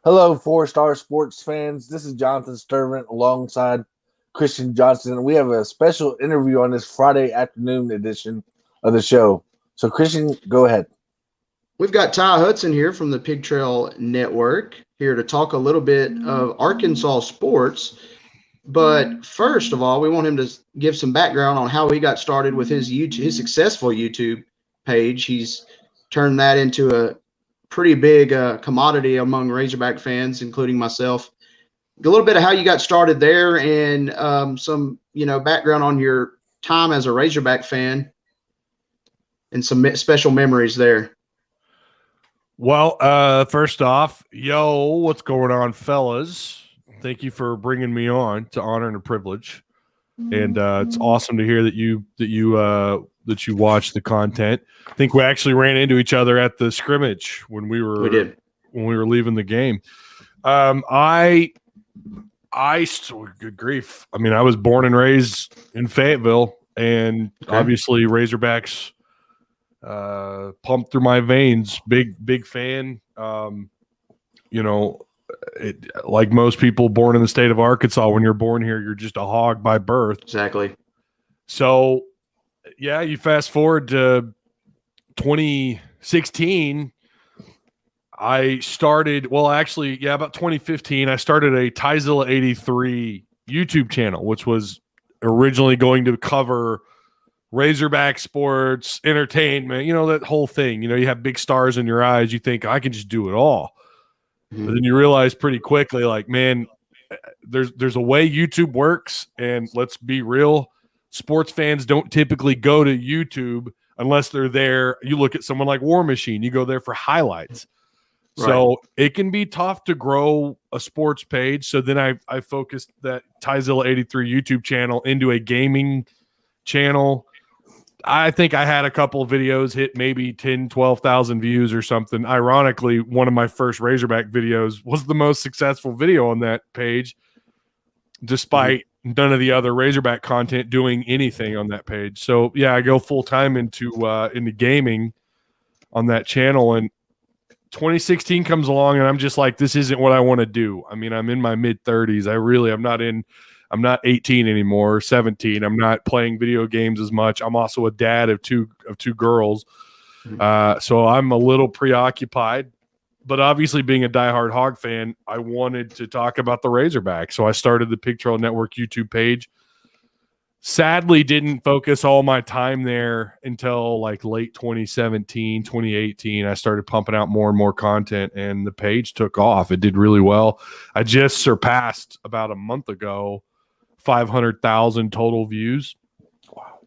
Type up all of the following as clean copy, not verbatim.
Hello, four-star sports fans. This is Jonathan Sturvant alongside Christian Johnson. We have a special interview on this Friday afternoon edition of the show. So, Christian, go ahead. We've got Ty Hudson here from the Pig Trail Network here to talk a little bit of Arkansas sports. But first of all, we want him to give some background on how he got started with his successful YouTube page. He's turned that into a pretty big commodity among Razorback fans, including myself. A little bit of how you got started there, and some background on your time as a Razorback fan, and some special memories there. Well, first off, what's going on, fellas? Thank you for bringing me on. It's an honor and a privilege, and it's awesome to hear that you watch the content. I think we actually ran into each other at the scrimmage when we were leaving the game. Good grief. I mean, I was born and raised in Fayetteville, and obviously Razorbacks pumped through my veins. Big fan. Like most people born in the state of Arkansas, when you're born here, you're just a hog by birth. Exactly. So, yeah, you fast forward to 2016. I started, about 2015, I started a Tyzilla 83 YouTube channel, which was originally going to cover Razorback sports, entertainment, that whole thing. You have big stars in your eyes. You think, I can just do it all. Mm-hmm. But then you realize pretty quickly, like, man, there's a way YouTube works. And let's be real, sports fans don't typically go to YouTube unless they're there. You look at someone like War Machine, you go there for highlights. Right. So it can be tough to grow a sports page. So then I focused that Tyzilla 83 YouTube channel into a gaming channel. I think I had a couple of videos hit maybe 10, 12,000 views or something. Ironically, one of my first Razorback videos was the most successful video on that page, despite none of the other Razorback content doing anything on that page. So, yeah, I go full-time into gaming on that channel. And 2016 comes along, and I'm just like, this isn't what I want to do. I mean, I'm in my mid-30s. I'm not 18 anymore, 17. I'm not playing video games as much. I'm also a dad of two girls. So I'm a little preoccupied. But obviously, being a diehard Hog fan, I wanted to talk about the Razorback. So I started the Pig Trail Network YouTube page. Sadly, didn't focus all my time there until like late 2017, 2018. I started pumping out more and more content, and the page took off. It did really well. I just surpassed about a month ago 500,000 total views. Wow.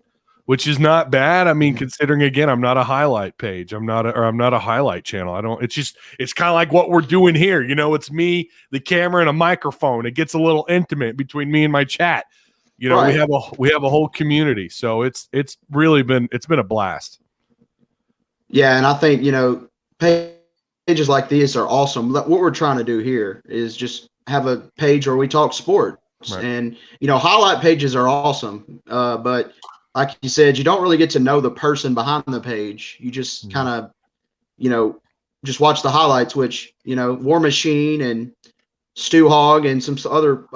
Which is not bad. I mean, considering, again, I'm not a highlight page. I'm not a highlight channel. It's kind of like what we're doing here. It's me, the camera, and a microphone. It gets a little intimate between me and my chat. Right. we have a whole community. So it's really been a blast. Yeah. And I think, pages like these are awesome. What we're trying to do here is just have a page where we talk sports. Right. And, highlight pages are awesome. But like you said, you don't really get to know the person behind the page. You just kind of, just watch the highlights, which, War Machine and Stu Hogg and some other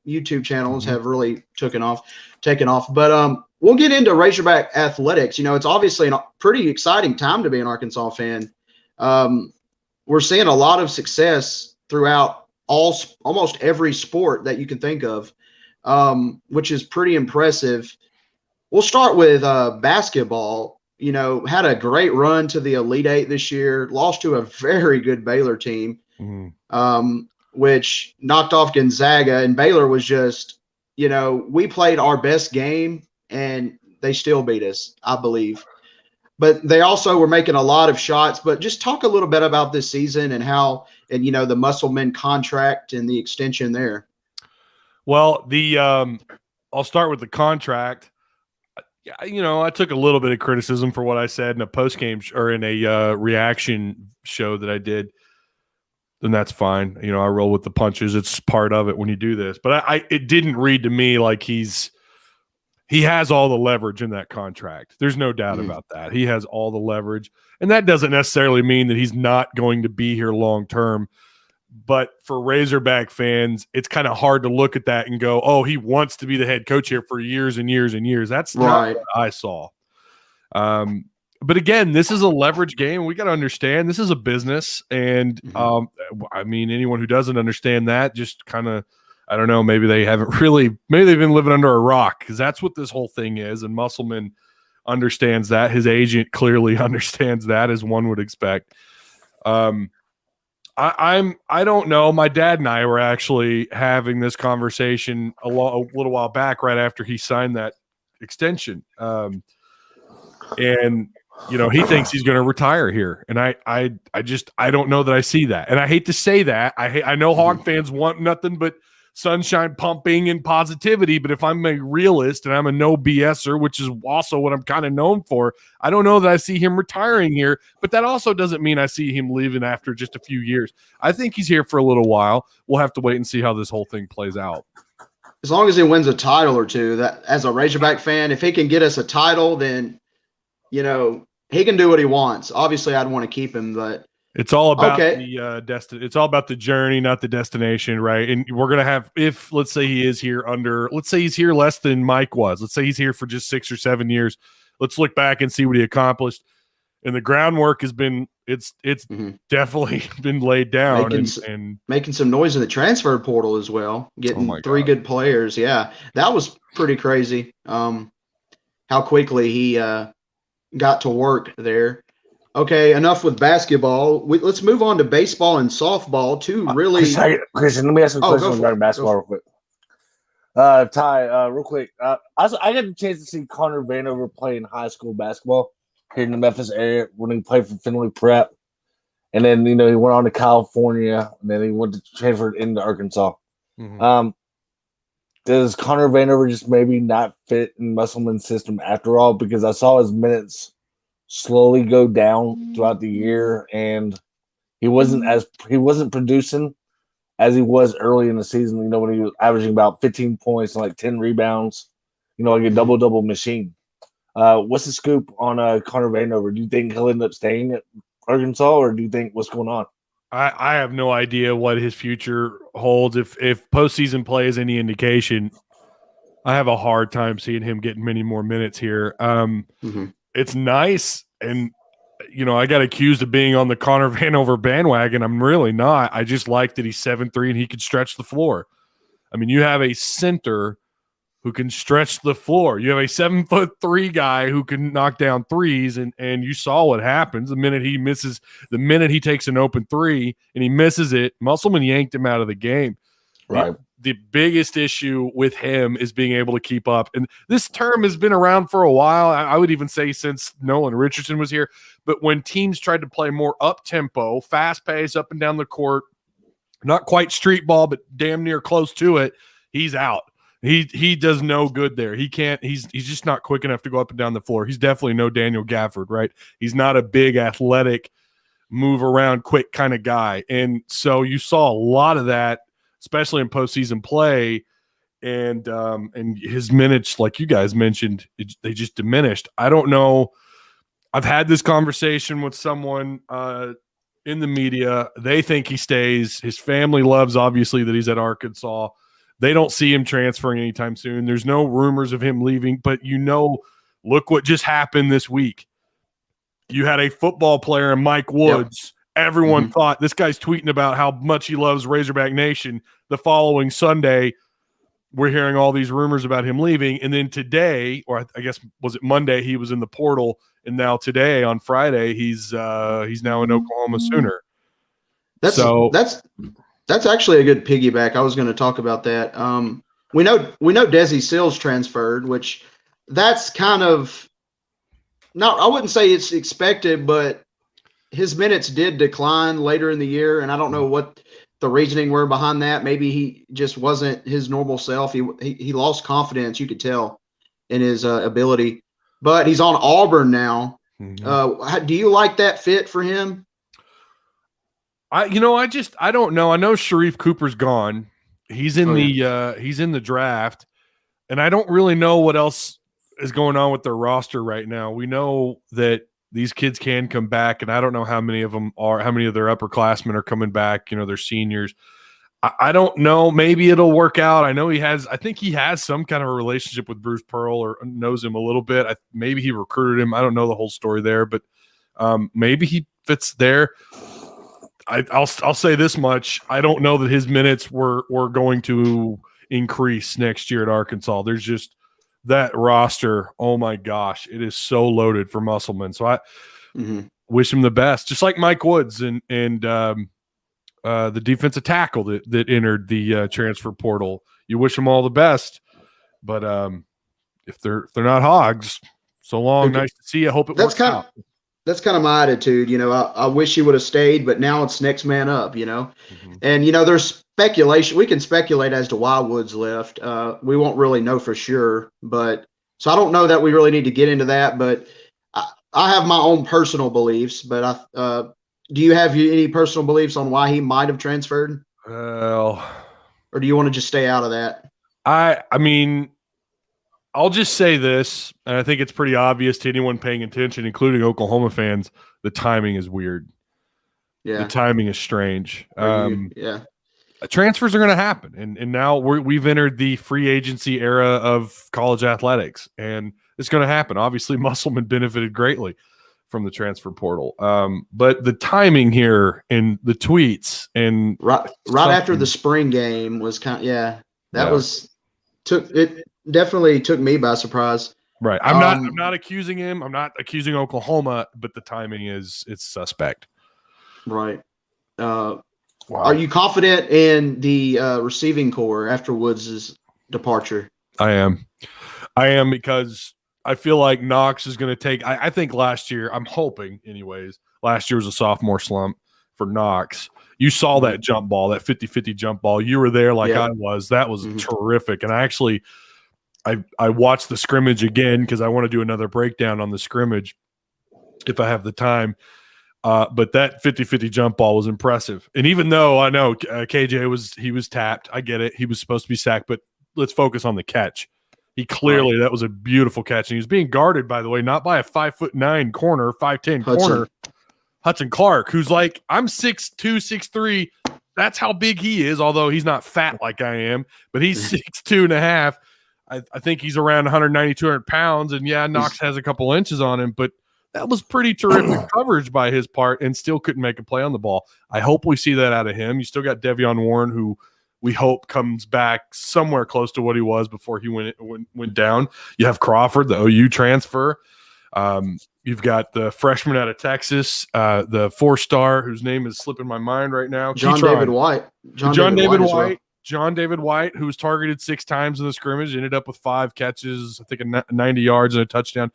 YouTube channels have really taken off. But we'll get into Razorback athletics. It's obviously a pretty exciting time to be an Arkansas fan. We're seeing a lot of success throughout almost every sport that you can think of, which is pretty impressive. We'll start with basketball. Had a great run to the Elite Eight this year, lost to a very good Baylor team, which knocked off Gonzaga, and Baylor was just, we played our best game and they still beat us, I believe. But they also were making a lot of shots. But just talk a little bit about this season and the Musselman contract and the extension there. Well, I'll start with the contract. I took a little bit of criticism for what I said in a post-game or in a reaction show that I did. And that's fine. I roll with the punches. It's part of it when you do this. But it didn't read to me like he has all the leverage in that contract. There's no doubt about that. He has all the leverage. And that doesn't necessarily mean that he's not going to be here long term. But for Razorback fans, it's kind of hard to look at that and go, oh, he wants to be the head coach here for years and years and years. That's not what I saw. But again, this is a leverage game. We got to understand this is a business. And I mean, anyone who doesn't understand that just kind of, I don't know, maybe they haven't really, maybe they've been living under a rock, because that's what this whole thing is. And Musselman understands that. His agent clearly understands that, as one would expect. I don't know. My dad and I were actually having this conversation a little while back, right after he signed that extension. And he thinks he's going to retire here, and I don't know that I see that. And I hate to say that. I know Hog fans want nothing but sunshine pumping and positivity, but if I'm a realist and I'm a no BSer, which is also what I'm kind of known for, I don't know that I see him retiring here, but that also doesn't mean I see him leaving after just a few years. I think he's here for a little while. We'll have to wait and see how this whole thing plays out. As long as he wins a title or two, that as a Razorback fan, if he can get us a title, then, he can do what he wants. Obviously, I'd want to keep him, but it's all about the it's all about the journey, not the destination, right? And we're gonna have, if let's say he is here let's say he's here less than Mike was. Let's say he's here for just 6 or 7 years. Let's look back and see what he accomplished. And the groundwork has been it's definitely been laid down, and making some noise in the transfer portal as well, getting 3 good players. Yeah, that was pretty crazy. How quickly he got to work there. Okay, enough with basketball. Let's move on to baseball and softball, too. Really, Christian, let me ask you a question regarding basketball real quick. Ty, real quick. I got the chance to see Connor Vanover play in high school basketball here in the Memphis area when he played for Findlay Prep. And then, he went on to California, and then he went to transfer into Arkansas. Does Connor Vanover just maybe not fit in Musselman's system after all? Because I saw his minutes slowly go down throughout the year, and he wasn't producing as he was early in the season, when he was averaging about 15 points and like 10 rebounds, like a double machine. What's the scoop on Connor Vanover? Do you think he'll end up staying at Arkansas, or do you think what's going on? I have no idea what his future holds. If postseason play is any indication, I have a hard time seeing him getting many more minutes here. It's nice, and I got accused of being on the Connor Vanover bandwagon. I'm really not. I just like that he's 7'3" and he can stretch the floor. I mean, you have a center who can stretch the floor. You have a 7'3" guy who can knock down threes, and you saw what happens the minute he takes an open three and he misses it. Musselman yanked him out of the game. Right. The biggest issue with him is being able to keep up. And this term has been around for a while. I would even say since Nolan Richardson was here. But when teams tried to play more up-tempo, fast pace, up and down the court, not quite street ball, but damn near close to it, he's out. He does no good there. He can't. He's just not quick enough to go up and down the floor. He's definitely no Daniel Gafford, right? He's not a big, athletic, move around quick kind of guy. And so you saw a lot of that, especially in postseason play, and his minutes, like you guys mentioned, they just diminished. I don't know. I've had this conversation with someone in the media. They think he stays. His family loves, obviously, that he's at Arkansas. They don't see him transferring anytime soon. There's no rumors of him leaving, but look what just happened this week. You had a football player in Mike Woods. Yep. Everyone thought this guy's tweeting about how much he loves Razorback Nation. The following Sunday, we're hearing all these rumors about him leaving. And then today, or I guess, was it Monday, he was in the portal. And now today, on Friday, he's now an Oklahoma Sooner. That's actually a good piggyback. I was going to talk about that. We know Desi Sills transferred, which that's kind of not. I wouldn't say it's expected, but his minutes did decline later in the year, and I don't know what the reasoning were behind that. Maybe he just wasn't his normal self. He lost confidence. You could tell in his ability, but he's on Auburn now. Do you like that fit for him? I don't know. I know Sharif Cooper's gone. He's in the draft, and I don't really know what else is going on with their roster right now. We know that these kids can come back, and I don't know how many of their upperclassmen are coming back. They're seniors. I don't know. Maybe it'll work out. I think he has some kind of a relationship with Bruce Pearl or knows him a little bit. Maybe he recruited him. I don't know the whole story there, but maybe he fits there. I'll say this much. I don't know that his minutes were going to increase next year at Arkansas. There's just that roster. Oh my gosh, it is so loaded for Musselman. So I wish him the best. Just like Mike Woods and the defensive tackle that entered the transfer portal. You wish them all the best, but if they're not Hogs, so long. Nice to see you. I hope it works out. That's kind of my attitude. I wish he would have stayed, but now it's next man up. And there's speculation. We can speculate as to why Woods left. We won't really know for sure, so I don't know that we really need to get into that. But I have my own personal beliefs. But do you have any personal beliefs on why he might have transferred? Well, or do you want to just stay out of that? I mean, I'll just say this, and I think it's pretty obvious to anyone paying attention, including Oklahoma fans, the timing is weird. Yeah. The timing is strange. Yeah. Transfers are going to happen, and now we've entered the free agency era of college athletics, and it's going to happen. Obviously, Musselman benefited greatly from the transfer portal. But the timing here and the tweets and right after the spring game was definitely took me by surprise. Right. I'm not accusing him. I'm not accusing Oklahoma, but the timing it's suspect. Right. Wow. Are you confident in the receiving core after Woods' departure? I am because I feel like Knox is going to take. I think last year, I'm hoping, anyways. Last year was a sophomore slump for Knox. You saw that jump ball, that 50-50 jump ball. You were there like I was. That was terrific. And I watched the scrimmage again because I want to do another breakdown on the scrimmage if I have the time. But that 50-50 jump ball was impressive. And even though I know KJ was tapped, I get it. He was supposed to be sacked, but let's focus on the catch. He clearly, that was a beautiful catch. And he was being guarded, by the way, not by a 5'9" corner, 5'10" corner, Hudson Clark, who's like, I'm 6'2", 6'3". That's how big he is, although he's not fat like I am, but he's 6'2" and a half. I think he's around 190, 200 pounds. And Knox has a couple inches on him, but that was pretty terrific coverage by his part and still couldn't make a play on the ball. I hope we see that out of him. You still got Devion Warren, who we hope comes back somewhere close to what he was before he went down. You have Crawford, the OU transfer. You've got the freshman out of Texas, the 4-star, whose name is slipping my mind right now. John David White. John David White, who was targeted 6 times in the scrimmage, ended up with 5 catches, I think 90 yards and a touchdown.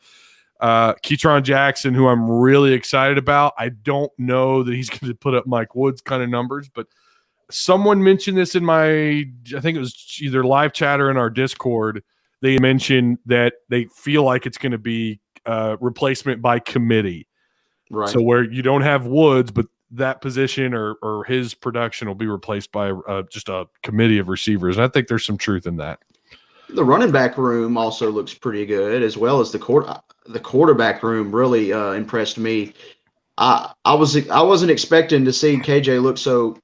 Ketron Jackson, who I'm really excited about. I don't know that he's going to put up Mike Woods kind of numbers, but someone mentioned this in I think it was either live chat or in our Discord. They mentioned that they feel like it's going to be replacement by committee. Right. So where you don't have Woods, but that position or his production will be replaced by just a committee of receivers. And I think there's some truth in that. The running back room also looks pretty good, as well as the quarterback room really impressed me. I wasn't expecting to see KJ look so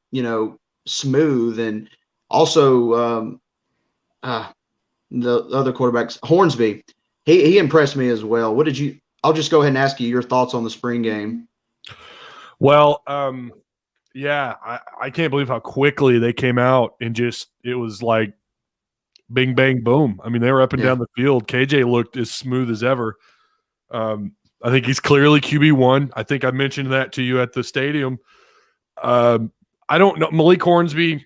smooth, and also the other quarterbacks, Hornsby, he impressed me as well. I'll just go ahead and ask you your thoughts on the spring game. Well, I can't believe how quickly they came out and it was like bing, bang, boom. I mean, they were up and down the field. KJ looked as smooth as ever. I think he's clearly QB1. I think I mentioned that to you at the stadium. I don't know. Malik Hornsby,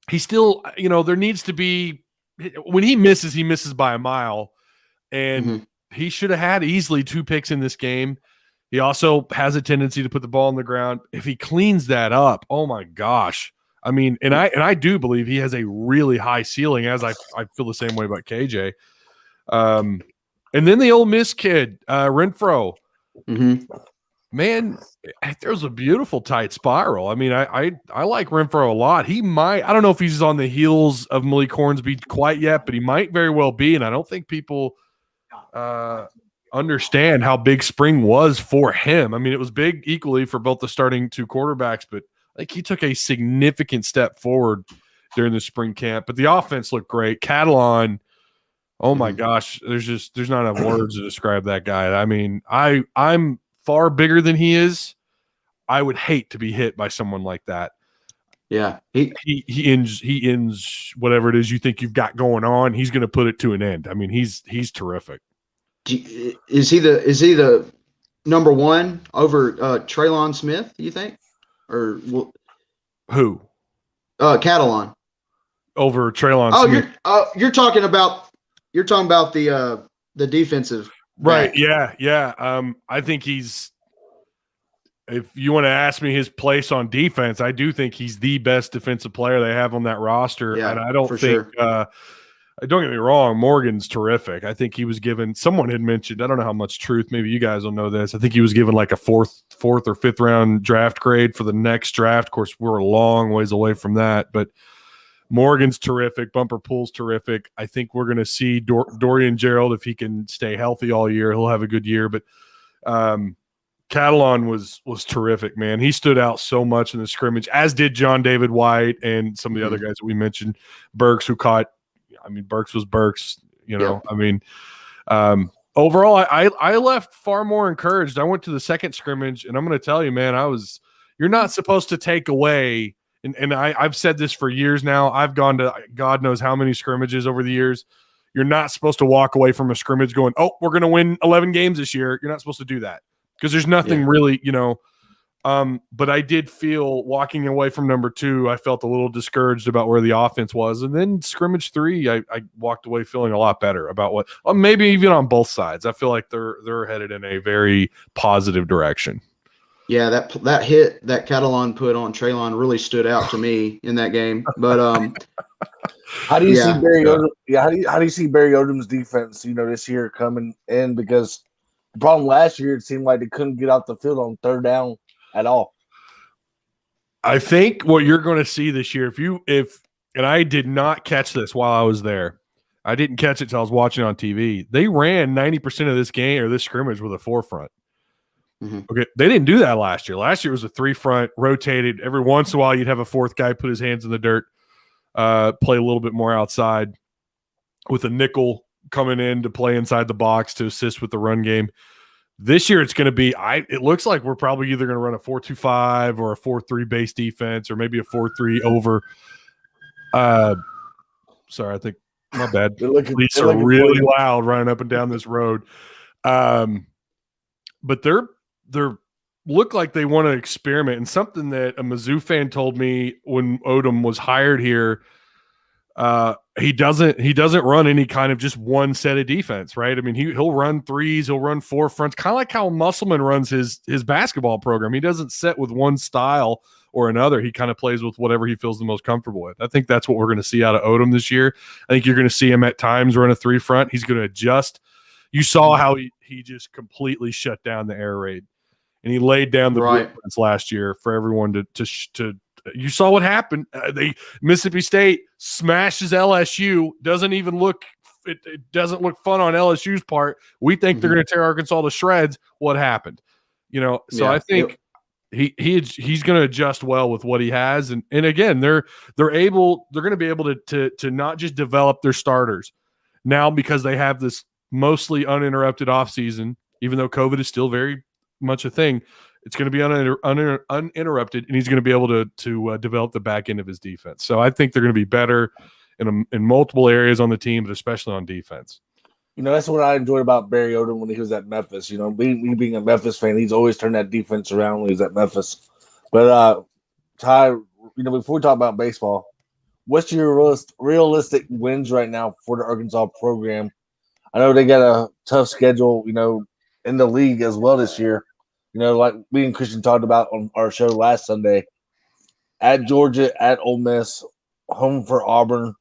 he still, there needs to be – when he misses by a mile. And he should have had easily 2 picks in this game. He also has a tendency to put the ball on the ground. If he cleans that up, oh, my gosh. I mean, and I do believe he has a really high ceiling, as I feel the same way about KJ. And then the Ole Miss kid, Renfro. Man, there's a beautiful tight spiral. I mean, I like Renfro a lot. He might – I don't know if he's on the heels of Malik Hornsby quite yet, but he might very well be, and I don't think people understand how big spring was for him. I mean, it was big equally for both the starting two quarterbacks, but like he took a significant step forward during the spring camp. But the offense looked great. Catalan, oh my gosh, there's not enough words to describe that guy. I mean, I'm far bigger than he is. I would hate to be hit by someone like that. Yeah, he ends whatever it is you think you've got going on. He's going to put it to an end. I mean, he's terrific. Is he the number one over Traylon Smith? You think, or who? Catalan over Traylon. Oh, Smith. You're talking about the defensive right? back. Yeah. I think he's. If you want to ask me his place on defense, I do think he's the best defensive player they have on that roster. Yeah, and I don't think, sure. Don't get me wrong, Morgan's terrific. I think he was given, someone had mentioned, I don't know how much truth, maybe you guys will know this. I think he was given like a fourth or fifth round draft grade for the next draft. Of course, we're a long ways away from that, but Morgan's terrific. Bumper Pool's terrific. I think we're going to see Dorian Gerald, if he can stay healthy all year, he'll have a good year. But Catalan was terrific, man. He stood out so much in the scrimmage, as did John David White and some of the other guys that we mentioned. Burks, who caught, I mean, Burks was Burks, you know. Yeah. I mean, overall, I left far more encouraged. I went to the second scrimmage, and I'm going to tell you, man, you're not supposed to take away, and I've said this for years now. I've gone to God knows how many scrimmages over the years. You're not supposed to walk away from a scrimmage going, oh, we're going to win 11 games this year. You're not supposed to do that. Because there's nothing really, you know. But I did feel walking away from number 2, I felt a little discouraged about where the offense was. And then scrimmage 3, I walked away feeling a lot better about what, maybe even on both sides. I feel like they're headed in a very positive direction. Yeah, that hit that Catalan put on Traylon really stood out to me in that game. But how do you see Barry Odom? Yeah, how do you see Barry Odom's defense, you know, this year coming in? Because the problem last year, it seemed like they couldn't get out the field on third down at all. I think what you're going to see this year, and I did not catch this while I was there. I didn't catch it till I was watching on TV. They ran 90% of this game or this scrimmage with a 4-front. Mm-hmm. Okay, they didn't do that last year. Last year was a 3-front, rotated. Every once in a while, you'd have a fourth guy put his hands in the dirt, play a little bit more outside with a nickel coming in to play inside the box to assist with the run game. This year it's going to be it looks like we're probably either going to run a 4-2-5 or a 4-3 base defense or maybe a 4-3 over. Sorry, I think my bad. Police are really loud running up and down this road. But they're look like they want to experiment, and something that a Mizzou fan told me when Odom was hired here. He doesn't run any kind of just one set of defense, right? I mean, he'll run threes, he'll run 4 fronts, kind of like how Musselman runs his basketball program. He doesn't set with one style or another. He kind of plays with whatever he feels the most comfortable with. I think that's what we're going to see out of Odom this year. I think you're going to see him at times run a 3-front. He's going to adjust. You saw how he just completely shut down the air raid, and he laid down the blueprints last year for everyone to. You saw what happened. Mississippi State smashes LSU. Doesn't even look. It doesn't look fun on LSU's part. We think they're going to tear Arkansas to shreds. What happened? You know. So I think he's going to adjust well with what he has, and again they're going to be able to not just develop their starters now because they have this mostly uninterrupted offseason, even though COVID is still very much a thing. It's going to be uninterrupted, and he's going to be able to develop the back end of his defense. So I think they're going to be better in multiple areas on the team, but especially on defense. You know, that's what I enjoyed about Barry Odom when he was at Memphis. You know, me being a Memphis fan, he's always turned that defense around when he was at Memphis. But Ty, you know, before we talk about baseball, what's your realistic wins right now for the Arkansas program? I know they got a tough schedule, you know, in the league as well this year. You know, like me and Christian talked about on our show last Sunday, at Georgia, at Ole Miss, home for Auburn,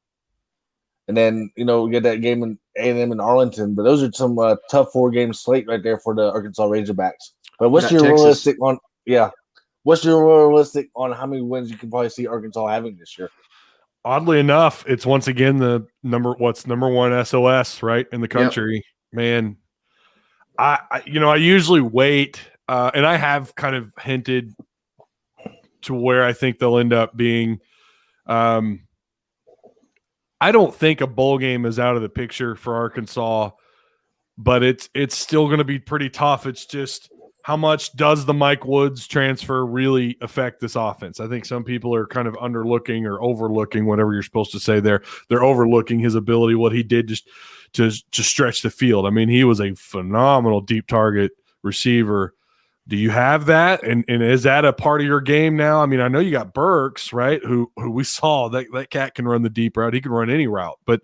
and then, you know, we get that game in A&M in Arlington. But those are some tough 4-game slate right there for the Arkansas Razorbacks. But what's your realistic on how many wins you can probably see Arkansas having this year? Oddly enough, it's once again the number 1 SOS right in the country. Yep. Man, I usually wait, and I have kind of hinted to where I think they'll end up being. I don't think a bowl game is out of the picture for Arkansas, but it's still going to be pretty tough. It's just how much does the Mike Woods transfer really affect this offense? I think some people are kind of underlooking or overlooking, whatever you're supposed to say there. They're overlooking his ability, what he did just to stretch the field. I mean, he was a phenomenal deep target receiver. Do you have that? And is that a part of your game now? I mean, I know you got Burks, right? Who we saw that cat can run the deep route. He can run any route, but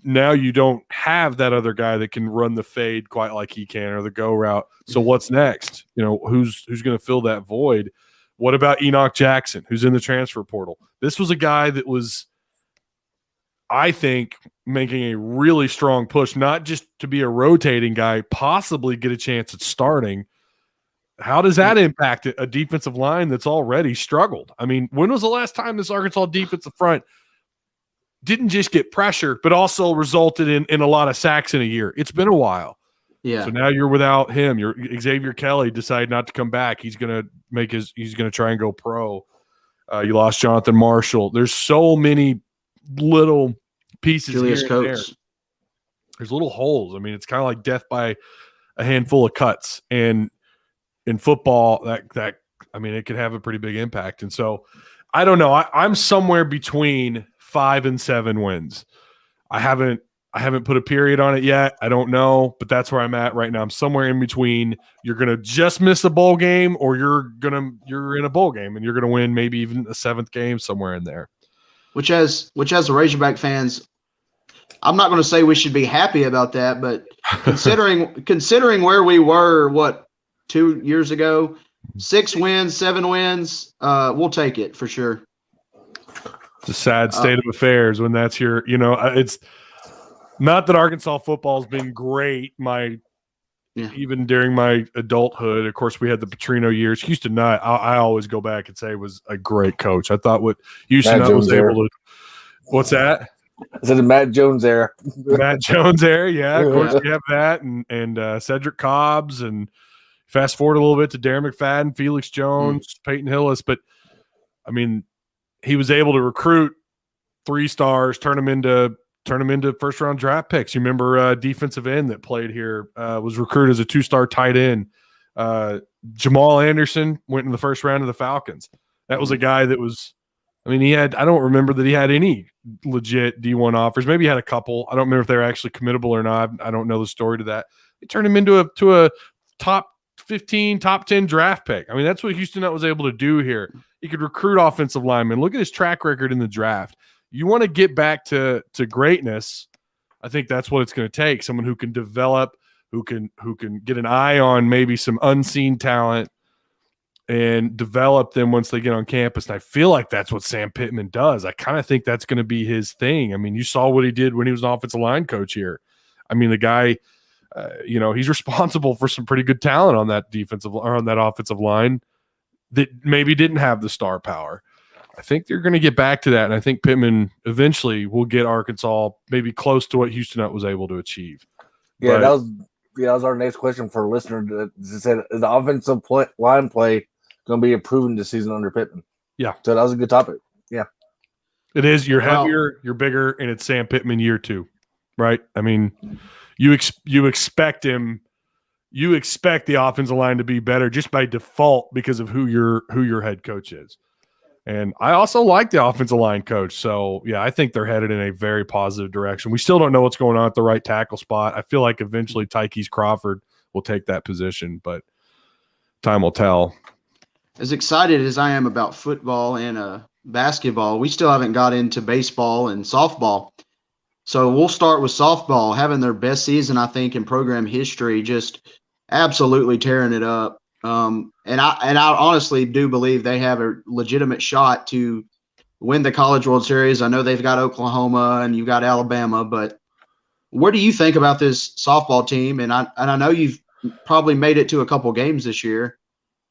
now you don't have that other guy that can run the fade quite like he can or the go route. So what's next? Who's going to fill that void? What about Enoch Jackson, who's in the transfer portal? This was a guy that was, I think, making a really strong push, not just to be a rotating guy, possibly get a chance at starting. How does that impact a defensive line that's already struggled? I mean, when was the last time this Arkansas defensive front didn't just get pressure, but also resulted in a lot of sacks in a year? It's been a while. Yeah. So now you're without him. Xavier Kelly decided not to come back. He's gonna try and go pro. You lost Jonathan Marshall. There's so many little pieces Julius here and there. Coates. There's little holes. I mean, it's kind of like death by a handful of cuts. And in football, that it could have a pretty big impact. And so I don't know. I'm somewhere between 5 and 7 wins. I haven't put a period on it yet. I don't know, but that's where I'm at right now. I'm somewhere in between. You're gonna just miss a bowl game, or you're in a bowl game and you're gonna win maybe even a 7th game, somewhere in there. Which as the Razorback fans, I'm not going to say we should be happy about that, but considering where we were, 2 years ago, 6 wins, 7 wins, we'll take it for sure. It's a sad state of affairs when that's your, it's not that Arkansas football has been great. Even during my adulthood, of course, we had the Petrino years. Houston Nutt, I always go back and say, was a great coach. I thought what Houston Nutt was able to. What's that? Is it the Matt Jones era? Matt Jones era, yeah. Of course, we have that, and Cedric Cobbs, and fast forward a little bit to Darren McFadden, Felix Jones, Peyton Hillis. But I mean, he was able to recruit 3 stars, turn them into first round draft picks. You remember defensive end that played here was recruited as a 2-star tight end. Jamal Anderson went in the first round of the Falcons. That was a guy that was, I don't remember that he had any legit D1 offers. Maybe he had a couple. I don't remember if they were actually committable or not. I don't know the story to that. They turned him into a top 15, top 10 draft pick. That's what Houston Nutt was able to do here. He could recruit offensive linemen. Look at his track record in the draft. You want to get back to greatness, I think that's what it's going to take. Someone who can develop, who can get an eye on maybe some unseen talent and develop them once they get on campus. And I feel like that's what Sam Pittman does. I kind of think that's going to be his thing. You saw what he did when he was an offensive line coach here. The guy, he's responsible for some pretty good talent on that offensive line that maybe didn't have the star power. I think they're going to get back to that, and I think Pittman eventually will get Arkansas maybe close to what Houston Nutt was able to achieve. Yeah, that was our next question for a listener. That said, is the offensive line play going to be improving this season under Pittman? Yeah. So that was a good topic. Yeah. It is. You're heavier, you're bigger, and it's Sam Pittman year 2, right? You expect him. You expect the offensive line to be better just by default because of who your head coach is. And I also like the offensive line coach. So, yeah, I think they're headed in a very positive direction. We still don't know what's going on at the right tackle spot. I feel like eventually Tykees Crawford will take that position, but time will tell. As excited as I am about football and basketball, we still haven't got into baseball and softball. So we'll start with softball, having their best season, I think, in program history, just absolutely tearing it up. And I honestly do believe they have a legitimate shot to win the College World Series. I know they've got Oklahoma and you've got Alabama, but what do you think about this softball team? And I know you've probably made it to a couple games this year.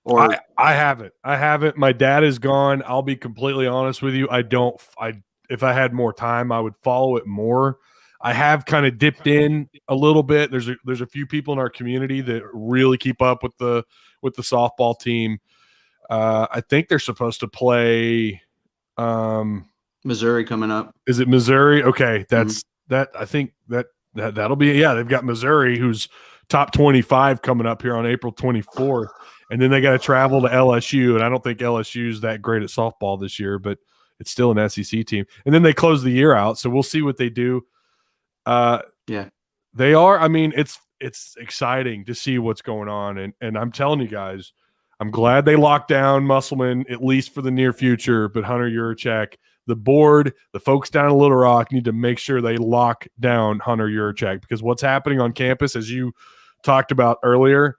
Or I haven't. My dad is gone. I'll be completely honest with you. If I had more time, I would follow it more. I have kind of dipped in a little bit. There's a few people in our community that really keep up with the softball team. I think they're supposed to play Missouri coming up. Is it Missouri? Okay, that's that. I think that'll be they've got Missouri, who's top 25 coming up here on April 24th, and then they got to travel to LSU, and I don't think LSU's that great at softball this year, but it's still an SEC team. And then they close the year out, so we'll see what they do. They are. I mean, it's exciting to see what's going on, and I'm telling you guys, I'm glad they locked down Musselman at least for the near future. But Hunter Yurachek, the board, the folks down in Little Rock need to make sure they lock down Hunter Yurachek, because what's happening on campus, as you talked about earlier,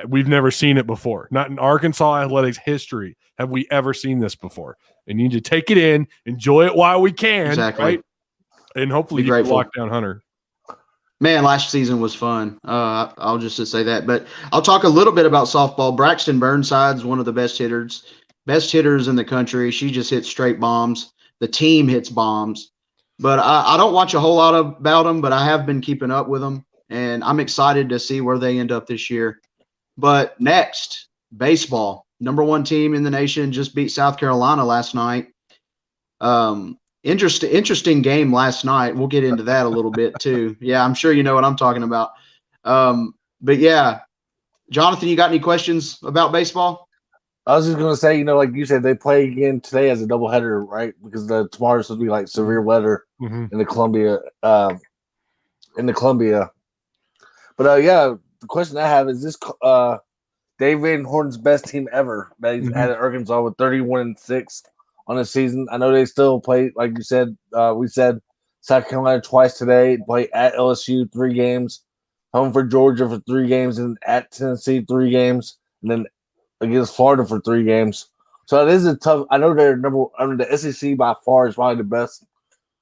we've never seen it before. Not in Arkansas athletics history have we ever seen this before. And you need to take it in, enjoy it while we can, right? And hopefully you can lock down Hunter. Man, last season was fun. I'll just say that. But I'll talk a little bit about softball. Braxton Burnside's one of the best hitters in the country. She just hits straight bombs. The team hits bombs. But I don't watch a whole lot about them, but I have been keeping up with them. And I'm excited to see where they end up this year. But next, baseball. Number 1 team in the nation just beat South Carolina last night. Interesting game last night. We'll get into that a little bit too. Yeah, I'm sure you know what I'm talking about. But yeah, Jonathan, you got any questions about baseball? I was just gonna say, like you said, they play again today as a doubleheader, right? Because tomorrow's supposed to be like severe weather in the Columbia. But yeah, the question I have is this: Dave Van Horn's best team ever that he's had at Arkansas with 31-6 on the season. I know they still play, like you said. We said South Carolina twice today. Play at LSU 3 games, home for Georgia for 3 games, and at Tennessee 3 games, and then against Florida for 3 games. So it is a tough. I know they're the SEC by far is probably the best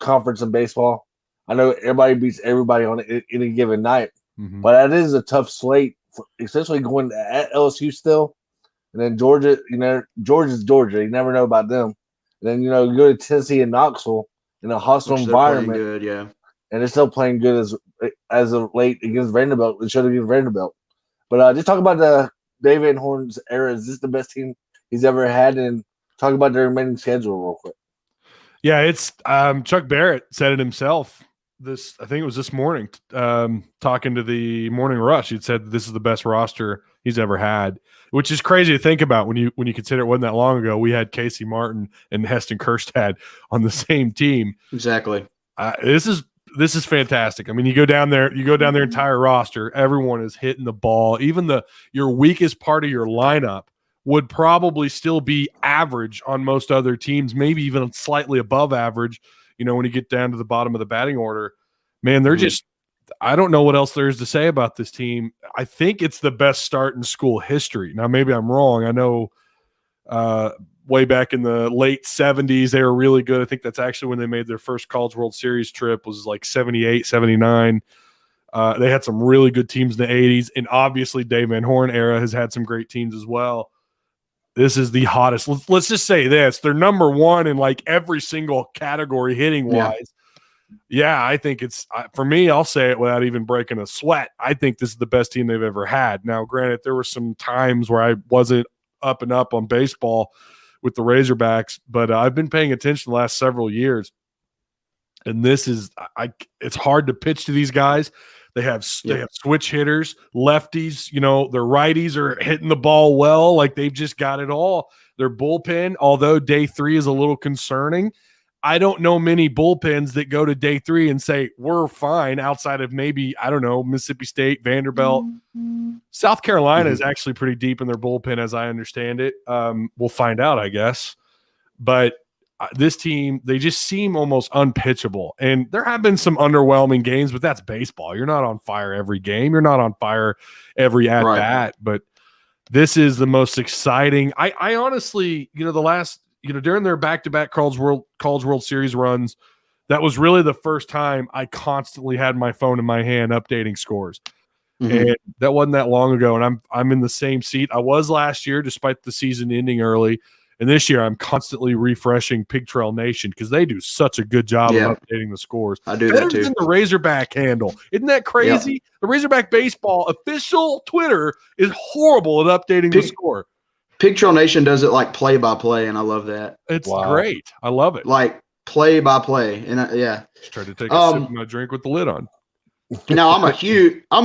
conference in baseball. I know everybody beats everybody on any given night, but that is a tough slate, especially going at LSU still, and then Georgia. Georgia's Georgia. You never know about them. And then you go to Tennessee and Knoxville in a hostile environment, good, yeah, and they're still playing good as of late against Vanderbilt. They should have against Vanderbilt. But just talk about the Dave Van Horn's era. Is this the best team he's ever had? And talk about the remaining schedule real quick. Yeah, it's Chuck Barrett said it himself. I think it was this morning, talking to the Morning Rush. He'd said this is the best roster he's ever had, which is crazy to think about when you consider it wasn't that long ago. We had Casey Martin and Heston Kjerstad on the same team. Exactly. This is fantastic. I mean, you go down their entire roster. Everyone is hitting the ball. Even your weakest part of your lineup would probably still be average on most other teams, maybe even slightly above average. When you get down to the bottom of the batting order, man, they're just – I don't know what else there is to say about this team. I think it's the best start in school history. Now, maybe I'm wrong. I know way back in the late 70s, they were really good. I think that's actually when they made their first College World Series trip, was like 78, 79. They had some really good teams in the 80s, and obviously Dave Van Horn era has had some great teams as well. This is the hottest. Let's just say this. They're number 1 in like every single category hitting wise. Yeah, I think it's for me, I'll say it without even breaking a sweat. I think this is the best team they've ever had. Now, granted, there were some times where I wasn't up and up on baseball with the Razorbacks, but I've been paying attention the last several years. And this is it's hard to pitch to these guys. They have switch hitters, lefties, their righties are hitting the ball well. Like, they've just got it all. Their bullpen, although day 3 is a little concerning, I don't know many bullpens that go to day 3 and say, we're fine, outside of maybe, I don't know, Mississippi State, Vanderbilt. South Carolina is actually pretty deep in their bullpen, as I understand it. We'll find out, I guess. But this team, they just seem almost unpitchable. And there have been some underwhelming games, but that's baseball. You're not on fire every game. You're not on fire every at-bat. But this is the most exciting. I honestly, the last, during their back-to-back College World Series runs, that was really the first time I constantly had my phone in my hand updating scores. And that wasn't that long ago. And I'm in the same seat I was last year, despite the season ending early. And this year, I'm constantly refreshing Pig Trail Nation because they do such a good job of updating the scores. I do Better that too. than the Razorback handle. Isn't that crazy? Yep. The Razorback Baseball official Twitter is horrible at updating the score. Pig Trail Nation does it like play by play, and I love that. It's great. I love it. Like play by play, and Just tried to take a sip of my drink with the lid on. Now I'm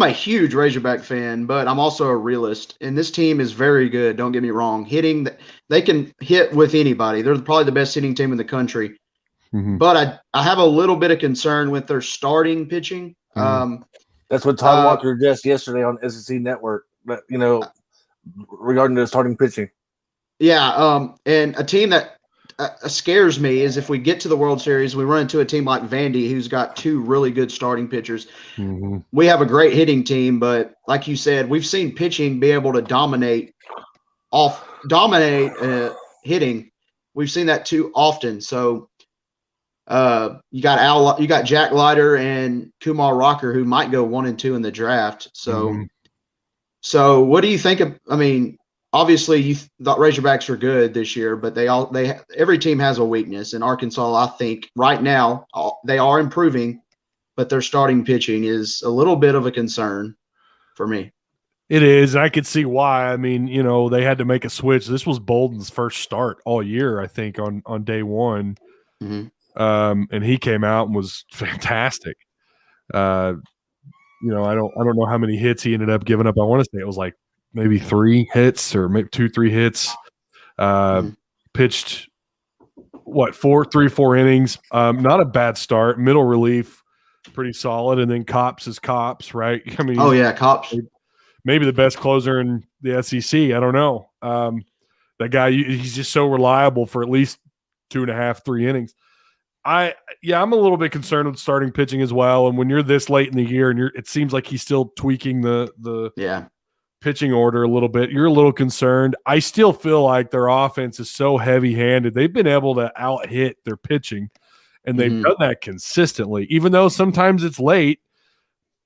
a huge Razorback fan, but I'm also a realist, and this team is very good. Don't get me wrong. Hitting, they can hit with anybody. They're probably the best hitting team in the country. Mm-hmm. But I have a little bit of concern with their starting pitching. Mm-hmm. That's what Todd Walker addressed yesterday on SEC Network. But regarding the starting pitching. Yeah, and a team that scares me is if we get to the World Series, we run into a team like Vandy, who's got two really good starting pitchers. Mm-hmm. We have a great hitting team, but like you said, we've seen pitching be able to dominate hitting. We've seen that too often. So you got Jack Leiter and Kumar Rocker, who might go 1 and 2 in the draft. So, So what do you think of? I mean, obviously, you thought Razorbacks were good this year, but every team has a weakness. And Arkansas, I think, right now they are improving, but their starting pitching is a little bit of a concern for me. It is. I could see why. I mean, they had to make a switch. This was Bolden's first start all year, I think, on day one. Mm-hmm. And he came out and was fantastic. I don't know how many hits he ended up giving up. I want to say it was like maybe 3 hits or maybe 2-3 hits. Pitched 4 innings. Not a bad start. Middle relief, pretty solid. And then Cops is Cops, right? I mean, Cops. Maybe the best closer in the SEC. I don't know. That guy, he's just so reliable for at least 2.5, 3 innings. I'm a little bit concerned with starting pitching as well. And when you're this late in the year and it seems like he's still tweaking the pitching order a little bit, you're a little concerned. I still feel like their offense is so heavy-handed. They've been able to out-hit their pitching, and they've done that consistently. Even though sometimes it's late,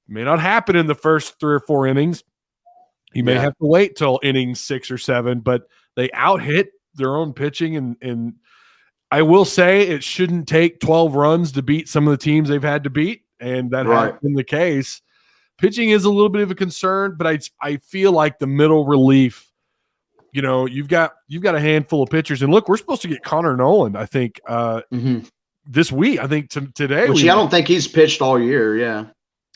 it may not happen in the first 3 or 4 innings. You may have to wait till inning 6 or 7, but they out-hit their own pitching, and I will say it shouldn't take 12 runs to beat some of the teams they've had to beat, and that has been the case. Pitching is a little bit of a concern, but I feel like the middle relief, you've got a handful of pitchers, and look, we're supposed to get Connor Noland, I think, this week. I think today. Which I don't think he's pitched all year. Yeah.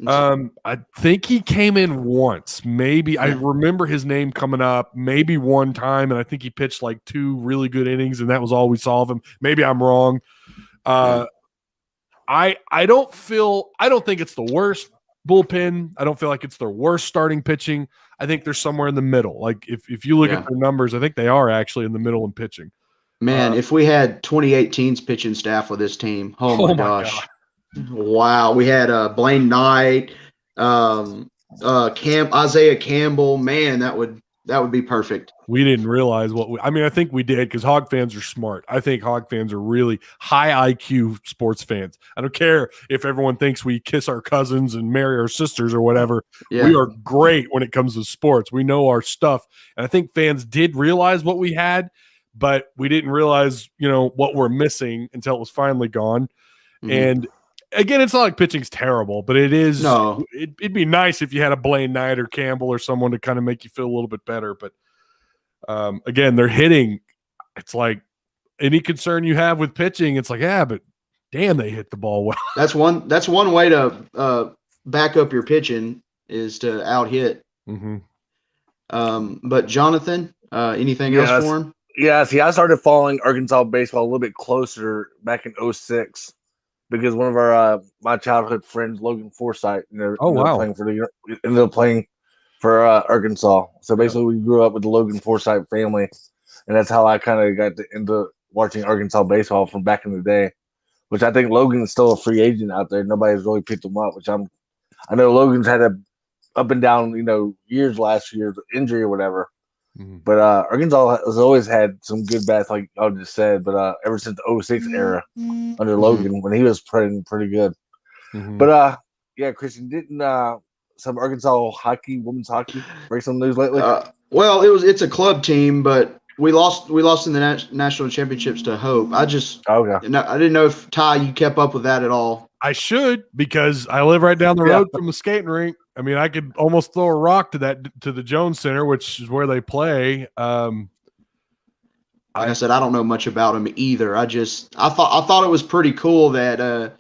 I think he came in once. Maybe I remember his name coming up maybe one time, and I think he pitched like 2 really good innings, and that was all we saw of him. Maybe I'm wrong. I don't think it's the worst bullpen. I don't feel like it's their worst starting pitching. I think they're somewhere in the middle. Like if you look at their numbers, I think they are actually in the middle in pitching. Man, if we had 2018's pitching staff with this team, oh my gosh. God. Wow, we had Blaine Knight, Isaiah Campbell. Man, that would be perfect. We didn't realize I think we did because Hog fans are smart. I think Hog fans are really high IQ sports fans. I don't care if everyone thinks we kiss our cousins and marry our sisters or whatever. Yeah. We are great when it comes to sports. We know our stuff, and I think fans did realize what we had, but we didn't realize what we're missing until it was finally gone. And again, it's not like pitching's terrible, but it is. No. It'd be nice if you had a Blaine Knight or Campbell or someone to kind of make you feel a little bit better. But again, they're hitting. It's like any concern you have with pitching, it's like, but damn, they hit the ball well. That's one way to back up your pitching is to out hit. But Jonathan, anything else for him? Yeah, see, I started following Arkansas baseball a little bit closer back in 2006. Because one of our my childhood friends, Logan Forsythe, ended up playing for Arkansas. So basically, we grew up with the Logan Forsythe family, and that's how I kind of got into watching Arkansas baseball from back in the day. Which I think Logan's still a free agent out there. Nobody's really picked him up. I know Logan's had a up and down, years last year, injury or whatever. But Arkansas has always had some good bats, like I just said. But ever since the 2006 era under Logan, when he was pretty good. But Christian, didn't some Arkansas women's hockey break some news lately? Well, it's a club team, but We lost in the national championships to Hope. I didn't know if Ty, you kept up with that at all. I should, because I live right down the road from the skating rink. I mean, I could almost throw a rock to the Jones Center, which is where they play. Like I said, I don't know much about them either. I thought it was pretty cool that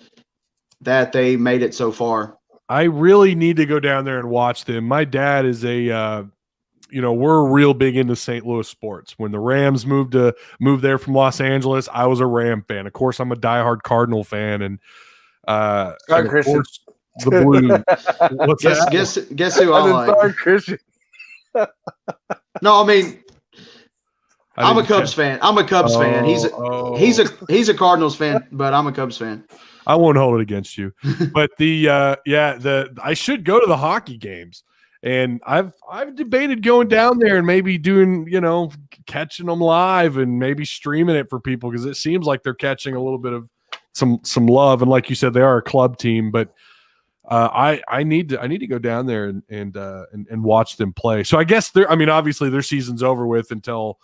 they made it so far. I really need to go down there and watch them. My dad is we're real big into St. Louis sports. When the Rams moved there from Los Angeles, I was a Ram fan. Of course, I'm a diehard Cardinal fan, and of course, the Blues. What's that? Guess who I like? Christian. No, I mean, I'm a Cubs fan. I'm a Cubs fan. He's a Cardinals fan, but I'm a Cubs fan. I won't hold it against you. But I should go to the hockey games. And I've debated going down there and maybe doing, catching them live and maybe streaming it for people, because it seems like they're catching a little bit of some love. And like you said, they are a club team, but I need to go down there and watch them play. So I guess obviously their season's over with until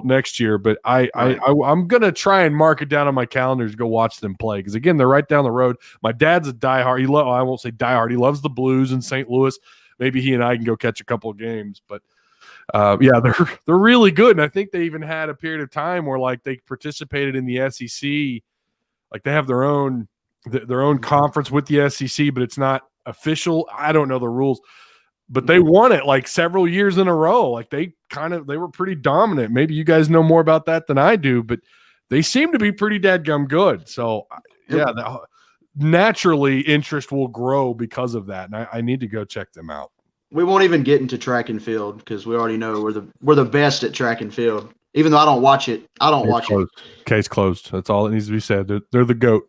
next year, but I'm gonna try and mark it down on my calendar to go watch them play, because again, they're right down the road. My dad's a diehard. I won't say diehard. He loves the Blues in St. Louis. Maybe he and I can go catch a couple of games, but they're really good. And I think they even had a period of time where like they participated in the SEC, like they have their own conference with the SEC, but it's not official. I don't know the rules, but they won it like several years in a row. Like they were pretty dominant. Maybe you guys know more about that than I do, but they seem to be pretty dadgum good. So naturally interest will grow because of that, and I need to go check them out. We won't even get into track and field because we already know we're the best at track and field. Even though I don't watch it, it. Case closed. That's all that needs to be said. They're the GOAT.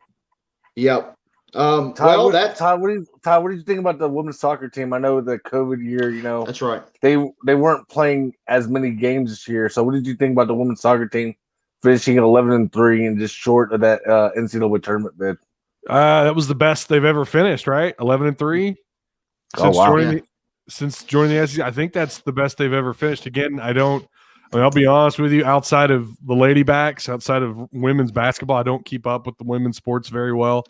Yep. Todd, what do you think about the women's soccer team? I know the COVID year, That's right. They weren't playing as many games this year. So what did you think about the women's soccer team finishing at 11-3 and just short of that NCAA tournament bid? That was the best they've ever finished, right? 11-3 since joining the SEC. I think that's the best they've ever finished. Again, I'll be honest with you. Outside of the Ladybacks, outside of women's basketball, I don't keep up with the women's sports very well.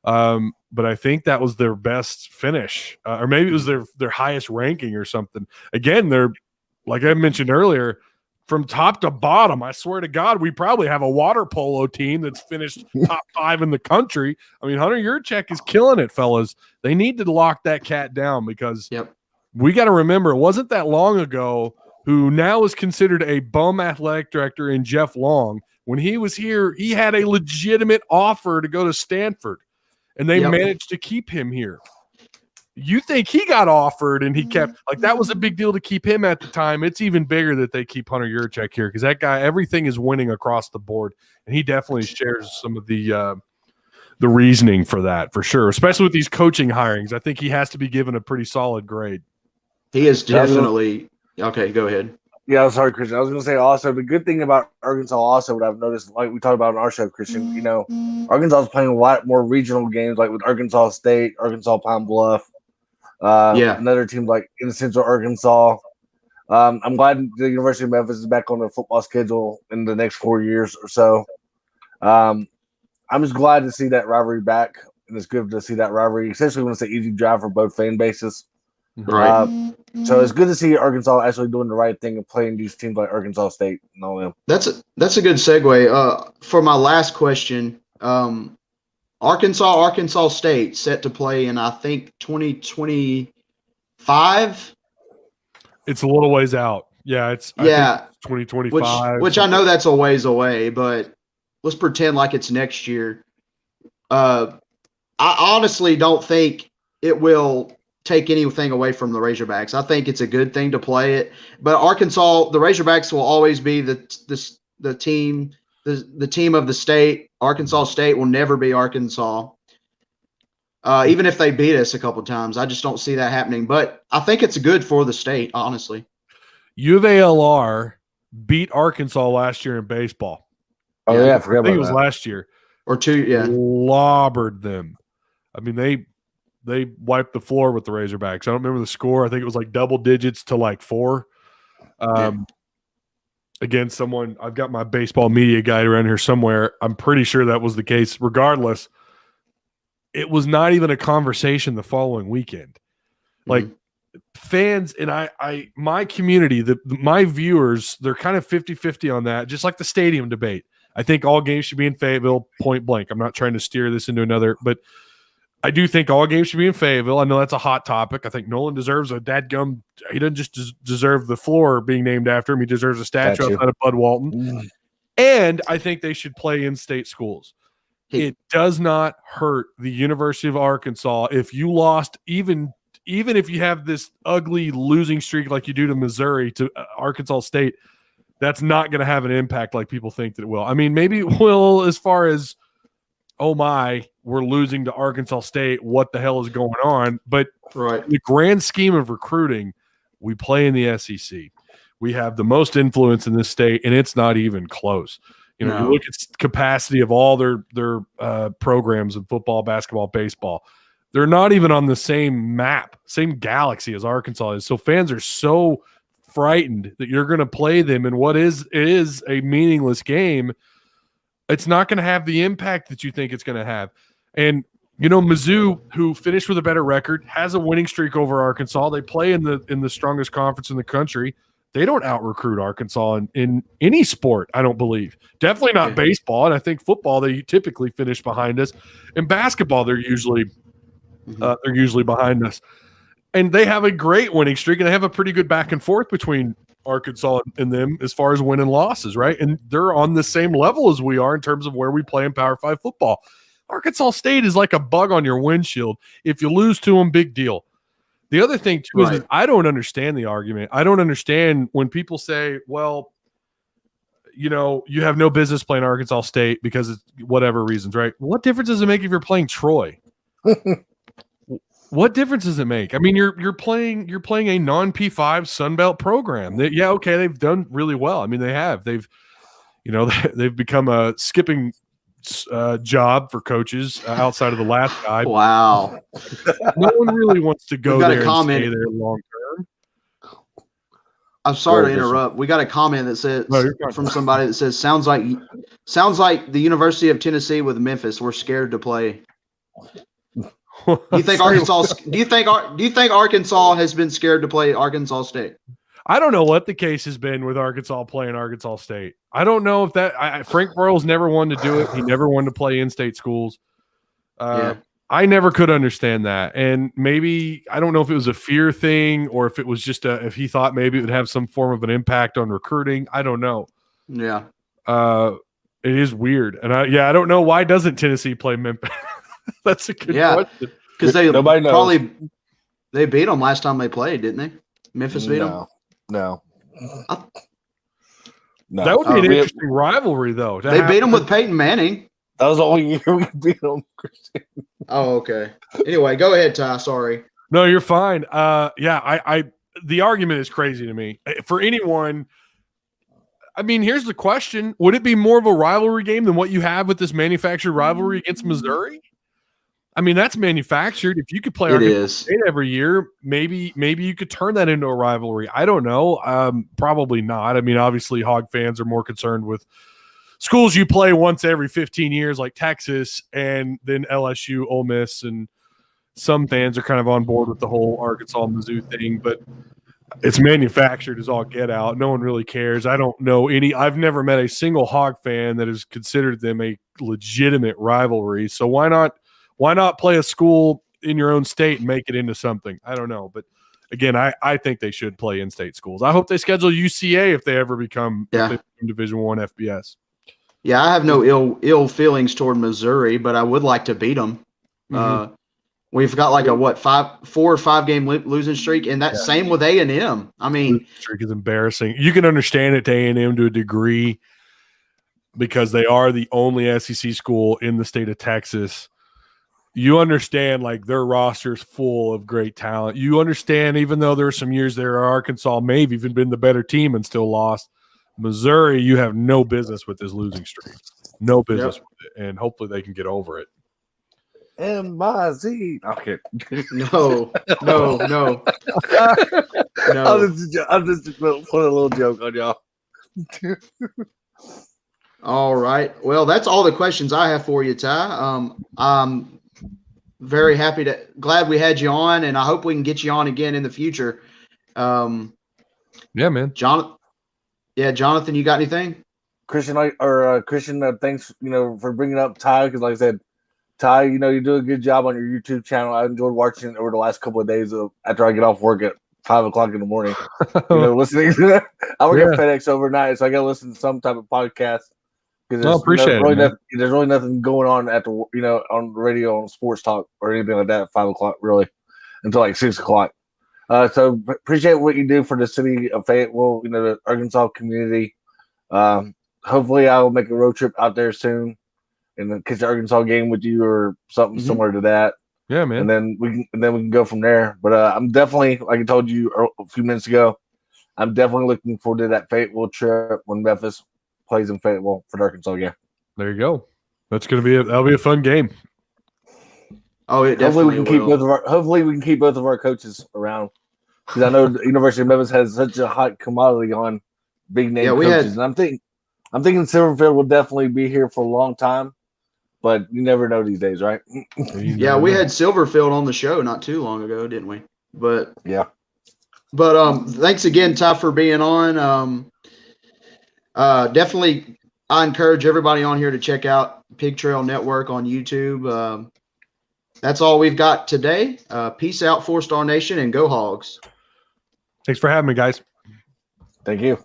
But I think that was their best finish, or maybe it was their highest ranking or something. Again, they're, like I mentioned earlier, from top to bottom, I swear to God, we probably have a water polo team that's finished top 5 in the country. I mean, Hunter Yurchek is killing it, fellas. They need to lock that cat down, because we got to remember, it wasn't that long ago who now is considered a bum athletic director in Jeff Long. When he was here, he had a legitimate offer to go to Stanford, and they managed to keep him here. You think he got offered and he kept, like, that was a big deal to keep him at the time. It's even bigger that they keep Hunter Yurchek here, because that guy, everything is winning across the board, and he definitely shares some of the reasoning for that, for sure, especially with these coaching hirings. I think he has to be given a pretty solid grade. He is definitely – okay, go ahead. Yeah, sorry, Christian. I was going to say also, the good thing about Arkansas also, what I've noticed, like we talked about on our show, Christian, Arkansas is playing a lot more regional games, like with Arkansas State, Arkansas Pine Bluff, another team like in Central Arkansas. I'm glad the University of Memphis is back on the football schedule in the next 4 years or so. I'm just glad to see that rivalry back, and it's good to see that rivalry, especially when it's an easy drive for both fan bases. Right. So it's good to see Arkansas actually doing the right thing and playing these teams like Arkansas State and all them. That's a good segue. For my last question, Arkansas State set to play in, I think, 2025. It's a little ways out. Yeah, I think it's 2025. Which I know that's a ways away, but let's pretend like it's next year. I honestly don't think it will take anything away from the Razorbacks. I think it's a good thing to play it, but Arkansas, the Razorbacks will always be the team of the state. Arkansas State will never be Arkansas. Even if they beat us a couple of times, I just don't see that happening. But I think it's good for the state, honestly. U of ALR beat Arkansas last year in baseball. Oh yeah, I forgot about that. I think it was last year or two. Yeah, clobbered them. I mean, they wiped the floor with the Razorbacks. I don't remember the score. I think it was like double digits to like 4. again, I've got my baseball media guide around here somewhere. I'm pretty sure that was the case. Regardless, it was not even a conversation the following weekend. Like fans and my community, my viewers, they're kind of 50-50 on that, just like the stadium debate. I think all games should be in Fayetteville, point blank. I'm not trying to steer this into another, but I do think all games should be in Fayetteville. I know that's a hot topic. I think Nolan deserves a dadgum. He doesn't just deserve the floor being named after him. He deserves a statue outside of Bud Walton. And I think they should play in-state schools. It does not hurt the University of Arkansas if you lost, even if you have this ugly losing streak like you do to Missouri, to Arkansas State. That's not going to have an impact like people think that it will. I mean, maybe it will as far as, oh my, we're losing to Arkansas State. What the hell is going on? But in the grand scheme of recruiting, we play in the SEC. We have the most influence in this state, and it's not even close. You know, you look at capacity of all their programs in football, basketball, baseball. They're not even on the same map, same galaxy as Arkansas is. So fans are so frightened that you're going to play them in what is a meaningless game. It's not going to have the impact that you think it's going to have. And, you know, Mizzou, who finished with a better record, has a winning streak over Arkansas. They play in the strongest conference in the country. They don't out-recruit Arkansas in any sport, I don't believe. Definitely not baseball, and I think football, they typically finish behind us. In basketball, they're usually behind us. And they have a great winning streak, and they have a pretty good back and forth between Arkansas and them as far as win and losses, right? And they're on the same level as we are in terms of where we play in Power 5 football. Arkansas State is like a bug on your windshield. If you lose to them, big deal. The other thing, too, is that I don't understand the argument. I don't understand when people say, well, you know, you have no business playing Arkansas State because of whatever reasons, right? What difference does it make if you're playing Troy? What difference does it make? I mean, you're playing a non-P5 Sun Belt program. They've done really well. I mean, they've become a skipping job for coaches outside of the last guy. Wow. No one really wants to go there and stay there long term. I'm sorry to interrupt. We got a comment that says from somebody that says sounds like the University of Tennessee with Memphis. We're scared to play. Do you think Arkansas? Do you think Arkansas has been scared to play Arkansas State? I don't know what the case has been with Arkansas playing Arkansas State. I don't know if that Frank Broyles never wanted to do it. He never wanted to play in-state schools. I never could understand that. And maybe I don't know if it was a fear thing or if it was just if he thought maybe it would have some form of an impact on recruiting. I don't know. Yeah. It is weird. And I don't know, why doesn't Tennessee play Memphis? That's a good question. Because they Nobody knows. They beat them last time they played, didn't they? Memphis beat them? No. That would be an interesting rivalry, though. They beat them with Peyton Manning. That was the only year we beat them. Oh, okay. Anyway, go ahead, Ty. Sorry. No, you're fine. The argument is crazy to me. For anyone, I mean, here's the question. Would it be more of a rivalry game than what you have with this manufactured rivalry against Missouri? I mean, that's manufactured. If you could play Arkansas State every year, maybe you could turn that into a rivalry. I don't know. Probably not. I mean, obviously, Hog fans are more concerned with schools you play once every 15 years, like Texas, and then LSU, Ole Miss, and some fans are kind of on board with the whole Arkansas-Mizzou thing. But it's manufactured as all get out. No one really cares. I don't know I've never met a single Hog fan that has considered them a legitimate rivalry. So why not play a school in your own state and make it into something? I don't know. But again, I think they should play in-state schools. I hope they schedule UCA if they ever become Division I FBS. Yeah, I have no ill feelings toward Missouri, but I would like to beat them. Mm-hmm. We've got like a 4 or 5 game losing streak, and that same with A&M. I mean, streak is embarrassing. You can understand it to A&M to a degree because they are the only SEC school in the state of Texas. You understand, like, their roster's full of great talent. You understand, even though there are some years there, Arkansas may have even been the better team and still lost. Missouri, you have no business with this losing streak. No business with it. And hopefully they can get over it. M-I-Z. Okay. No. I'm just put a little joke on y'all. All right. Well, that's all the questions I have for you, Ty. I'm very glad we had you on, and I hope we can get you on again in the future. Yeah, man. Jonathan, you got anything? Christian, thanks, for bringing up Ty, because like I said, Ty, you do a good job on your YouTube channel. I enjoyed watching it over the last couple of days after I get off work at 5 o'clock in the morning. Listening. I work at FedEx overnight, so I got to listen to some type of podcast because there's really nothing going on at the on the radio, on sports talk or anything like that at 5 o'clock really until like 6 o'clock. So appreciate what you do for the city of Fayetteville, the Arkansas community. Hopefully, I'll make a road trip out there soon and catch the Arkansas game with you or something similar to that. Yeah, man. And then we can go from there. But I'm definitely, like I told you a few minutes ago, I'm definitely looking forward to that Fayetteville trip when Memphis plays in Fayetteville for the Arkansas game. There you go. That'll be a fun game. Oh, it definitely hopefully we can keep both of our coaches around, because I know the University of Memphis has such a hot commodity on big name coaches, and I'm thinking Silverfield will definitely be here for a long time. But you never know these days, right? Yeah, we had Silverfield on the show not too long ago, didn't we? But yeah. But thanks again, Ty, for being on. Definitely, I encourage everybody on here to check out Pig Trail Network on YouTube. That's all we've got today. Peace out, 4-Star Nation, and go Hogs. Thanks for having me, guys. Thank you.